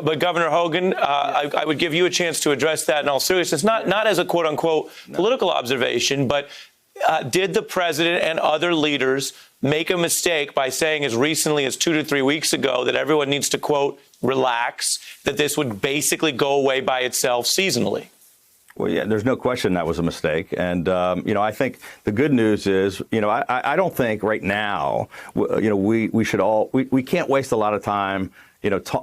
But Governor Hogan, I would give you a chance to address that in all seriousness, not as a quote unquote political observation, but did the president and other leaders make a mistake by saying as recently as 2 to 3 weeks ago that everyone needs to, quote, relax, that this would basically go away by itself seasonally? Well, yeah, there's no question that was a mistake. And, I think the good news is, I don't think right now, we should we can't waste a lot of time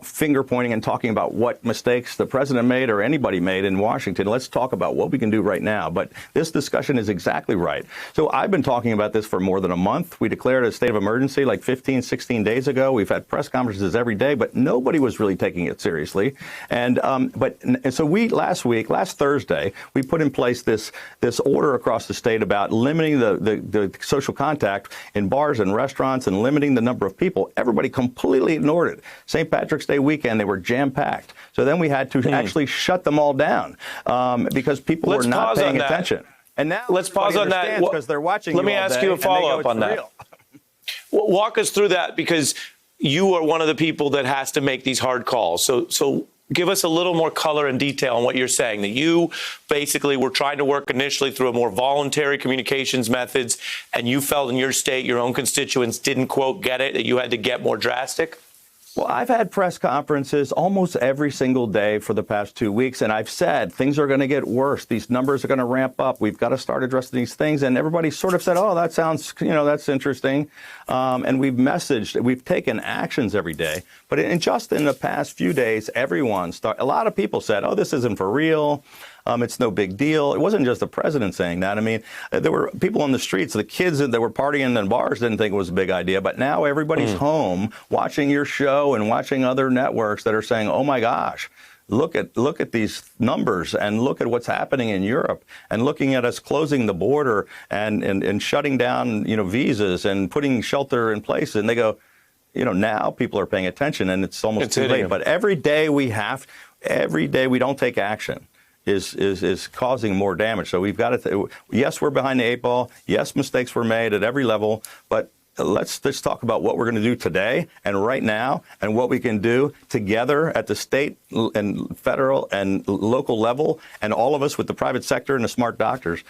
finger pointing and talking about what mistakes the president made or anybody made in Washington. Let's talk about what we can do right now. But this discussion is exactly right. So I've been talking about this for more than a month. We declared a state of emergency like 15, 16 days ago. We've had press conferences every day, but nobody was really taking it seriously. And so last Thursday, we put in place this order across the state about limiting the social contact in bars and restaurants and limiting the number of people. Everybody completely ignored it. St. Patrick's Day weekend, they were jam-packed. So then we had to actually shut them all down because people were not paying attention. And now let's pause on that because they're watching. Let me ask you a follow-up on that. Walk us through that, because you are one of the people that has to make these hard calls. So give us a little more color and detail on what you're saying, that you basically were trying to work initially through a more voluntary communications methods, and you felt in your state your own constituents didn't, quote, get it, that you had to get more drastic? Well, I've had press conferences almost every single day for the past 2 weeks, and I've said things are going to get worse. These numbers are going to ramp up. We've got to start addressing these things. And everybody sort of said, oh, that sounds, that's interesting. And we've taken actions every day. But in the past few days, a lot of people said, oh, this isn't for real. It's no big deal. It wasn't just the president saying that. I mean, there were people on the streets, the kids that were partying in bars didn't think it was a big idea. But now everybody's home watching your show and watching other networks that are saying, oh, my gosh, look at these numbers and look at what's happening in Europe and looking at us closing the border and shutting down, visas and putting shelter in place. And they go, now people are paying attention and it's almost too late. But every day we don't take action is causing more damage. So we've got to, yes, we're behind the 8 ball. Yes, mistakes were made at every level, but let's talk about what we're going to do today and right now and what we can do together at the state and federal and local level, and all of us with the private sector and the smart doctors.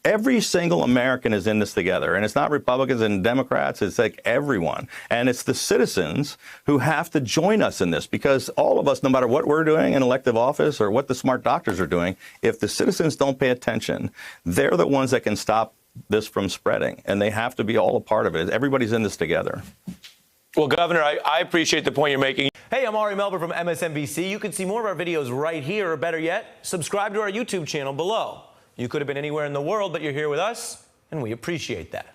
Every single American is in this together, and it's not Republicans and Democrats. It's like everyone, and it's the citizens who have to join us in this, because all of us, no matter what we're doing in elective office or what the smart doctors are doing, if the citizens don't pay attention, they're the ones that can stop this from spreading, and they have to be all a part of it. Everybody's in this together. Well, Governor, I appreciate the point you're making. Hey, I'm Ari Melber from MSNBC. You can see more of our videos right here, or better yet, subscribe to our YouTube channel below. You could have been anywhere in the world, but you're here with us, and we appreciate that.